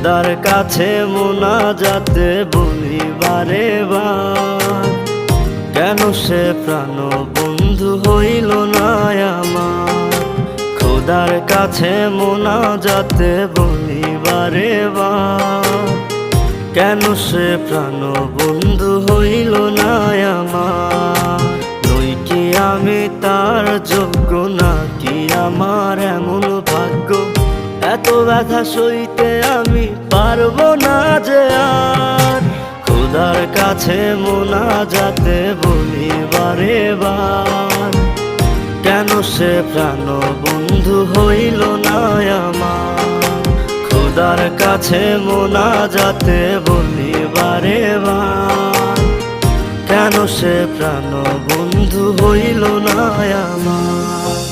খোদার কাছে মোনাজাতে বলি বারে বার, কেন সে প্রাণ বন্ধু হইল না আমার। খোদার কাছে মোনাজাতে বলি বারে বার, কেন সে প্রাণ বন্ধু হইল না আমার। নই কি আমি তার যোগ্য, নাকি আমার এমন ভাগ্য, এত ব্যথা সইতে আমি পারবো না যে আর। খোদার কাছে মোনাজাতে বলি বারে বার, কেন সে প্রাণ বন্ধু হইল না আমার। খোদার কাছে মোনাজাতে বলি বারে বার, কেন সে প্রাণ বন্ধু হইল না আমার।